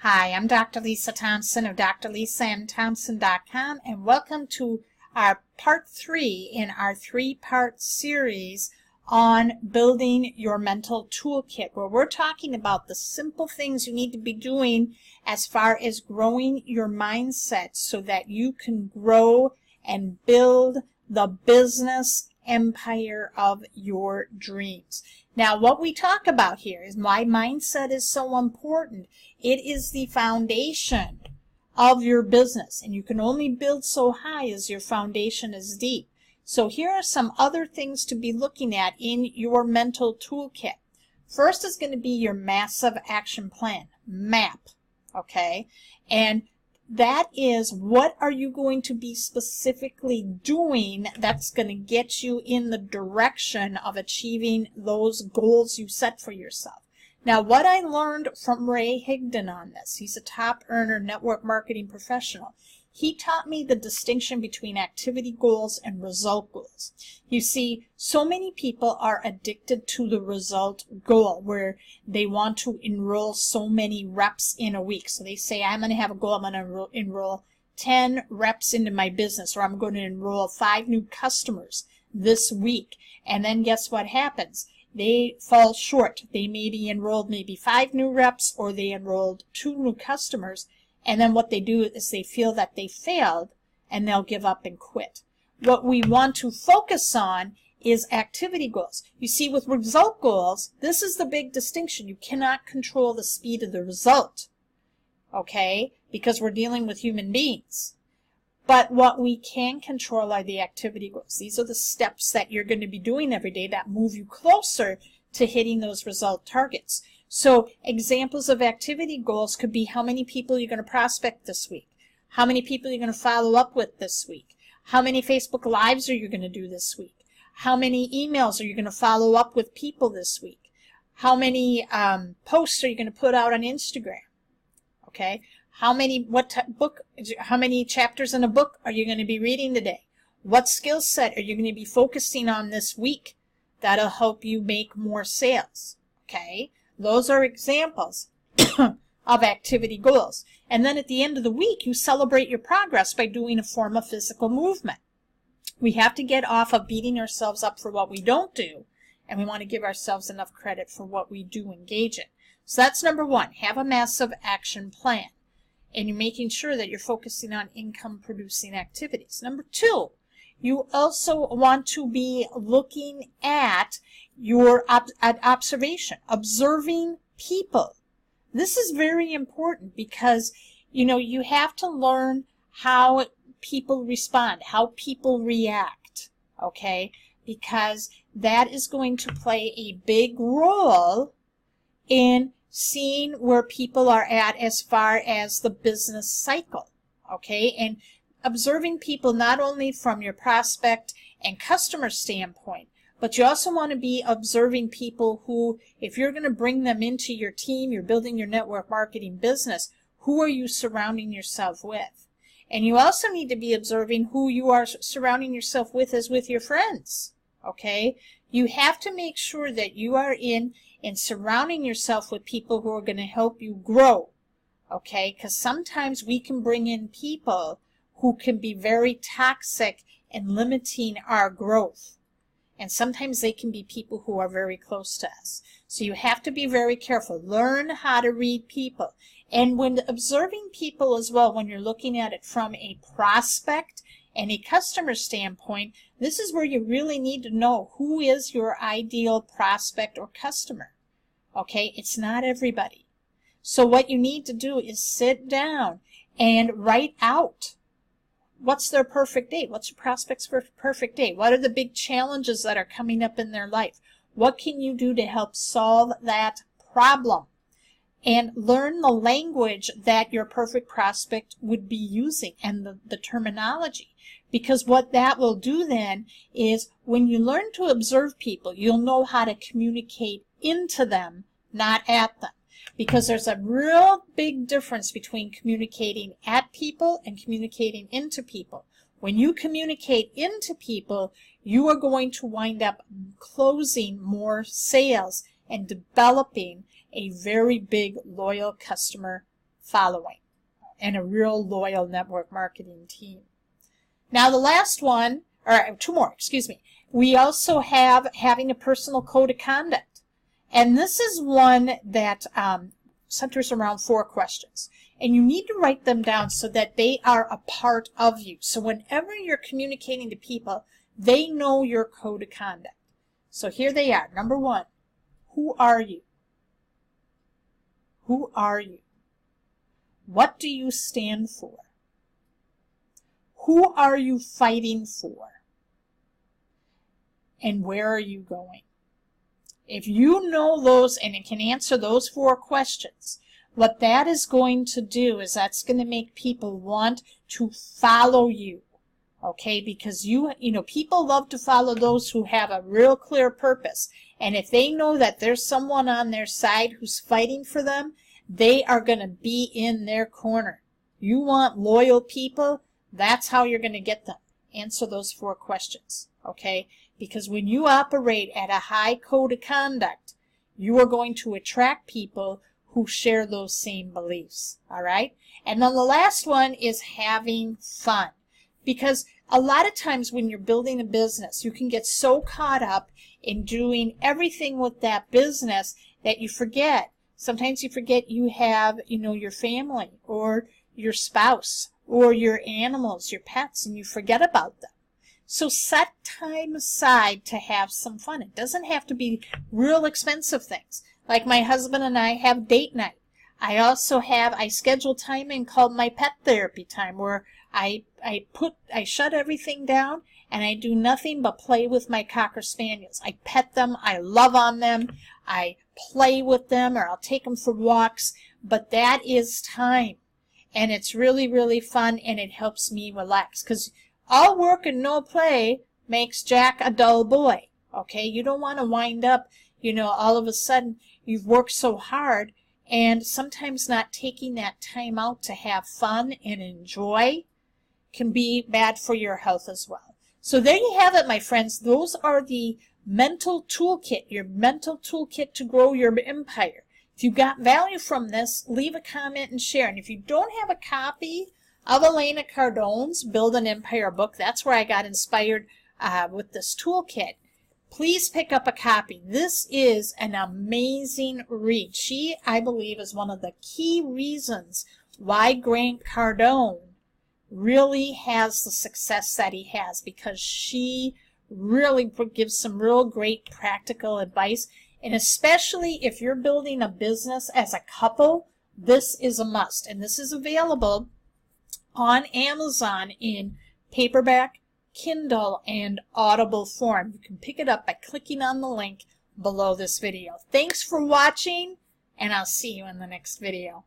Hi, I'm Dr. Lisa Thompson of drlisamthompson.com, and welcome to our part 3 in our 3-part series on building your mental toolkit, where we're talking about the simple things you need to be doing as far as growing your mindset so that you can grow and build the business empire of your dreams. Now, what we talk about here is why mindset is so important. It is the foundation of your business, and you can only build so high as your foundation is deep. So here are some other things to be looking at in your mental toolkit. First is going to be your massive action plan, MAP, okay? And that is, what are you going to be specifically doing that's going to get you in the direction of achieving those goals you set for yourself? Now, what I learned from Ray Higdon on this, he's a top earner network marketing professional. He taught me the distinction between activity goals and result goals. You see, so many people are addicted to the result goal where they want to enroll so many reps in a week. So they say, I'm going to have a goal, I'm going to enroll 10 reps into my business, or I'm going to enroll 5 new customers this week. And then guess what happens? They fall short. They maybe enrolled 5 new reps, or they enrolled 2 new customers. And then what they do is they feel that they failed and they'll give up and quit. What we want to focus on is activity goals. You see, with result goals, this is the big distinction. You cannot control the speed of the result, okay, because we're dealing with human beings. But what we can control are the activity goals. These are the steps that you're going to be doing every day that move you closer to hitting those result targets. So examples of activity goals could be how many people you're going to prospect this week, how many people you're going to follow up with this week, how many Facebook Lives are you going to do this week, how many emails are you going to follow up with people this week, how many posts are you going to put out on Instagram, okay, how many chapters in a book are you going to be reading today, what skill set are you going to be focusing on this week that'll help you make more sales, okay? Those are examples of activity goals. And then at the end of the week, you celebrate your progress by doing a form of physical movement. We have to get off of beating ourselves up for what we don't do, and we want to give ourselves enough credit for what we do engage in. So that's number 1, have a massive action plan. And you're making sure that you're focusing on income-producing activities. Number 2, you also want to be looking at your observation, observing people. This is very important because, you know, you have to learn how people respond, how people react, okay? Because that is going to play a big role in seeing where people are at as far as the business cycle, okay? And observing people not only from your prospect and customer standpoint, but you also want to be observing people who, if you're going to bring them into your team, you're building your network marketing business, who are you surrounding yourself with? And you also need to be observing who you are surrounding yourself with as with your friends, okay? You have to make sure that you are in and surrounding yourself with people who are going to help you grow, okay? Because sometimes we can bring in people who can be very toxic and limiting our growth. And sometimes they can be people who are very close to us. So you have to be very careful. Learn how to read people. And when observing people as well, when you're looking at it from a prospect and a customer standpoint, this is where you really need to know who is your ideal prospect or customer. Okay? It's not everybody. So what you need to do is sit down and write out what's their perfect day? What's your prospect's perfect day? What are the big challenges that are coming up in their life? What can you do to help solve that problem? And learn the language that your perfect prospect would be using and the terminology. Because what that will do then is when you learn to observe people, you'll know how to communicate into them, not at them. Because there's a real big difference between communicating at people and communicating into people. When you communicate into people, you are going to wind up closing more sales and developing a very big loyal customer following and a real loyal network marketing team. Now the last one, or two more, excuse me. We also have having a personal code of conduct. And this is one that centers around 4 questions. And you need to write them down so that they are a part of you. So whenever you're communicating to people, they know your code of conduct. So here they are. Number 1, who are you? Who are you? What do you stand for? Who are you fighting for? And where are you going? If you know those and it can answer those 4 questions, what that is going to do is that's going to make people want to follow you. Okay, because you know, people love to follow those who have a real clear purpose. And if they know that there's someone on their side who's fighting for them, they are going to be in their corner. You want loyal people, that's how you're going to get them. Answer those 4 questions, okay? Because when you operate at a high code of conduct, you are going to attract people who share those same beliefs, all right? And then the last one is having fun. Because a lot of times when you're building a business, you can get so caught up in doing everything with that business that you forget. Sometimes you forget you have, you know, your family or your spouse or your animals, your pets, and you forget about them. So set time aside to have some fun. It doesn't have to be real expensive things. Like my husband and I have date night. I schedule time in called my pet therapy time, where I shut everything down and I do nothing but play with my Cocker Spaniels. I pet them, I love on them, I play with them, or I'll take them for walks, but that is time. And it's really, really fun, and it helps me relax, because all work and no play makes Jack a dull boy, okay? You don't want to wind up, you know, all of a sudden you've worked so hard, and sometimes not taking that time out to have fun and enjoy can be bad for your health as well. So there you have it, my friends. Those are the mental toolkit, your mental toolkit to grow your empire. If you got value from this, leave a comment and share. And if you don't have a copy of Elena Cardone's Build an Empire book, that's where I got inspired with this toolkit, please pick up a copy. This is an amazing read. She, I believe, is one of the key reasons why Grant Cardone really has the success that he has, because she really gives some real great practical advice. And especially if you're building a business as a couple, this is a must. And this is available on Amazon in paperback, Kindle, and Audible form. You can pick it up by clicking on the link below this video. Thanks for watching, and I'll see you in the next video.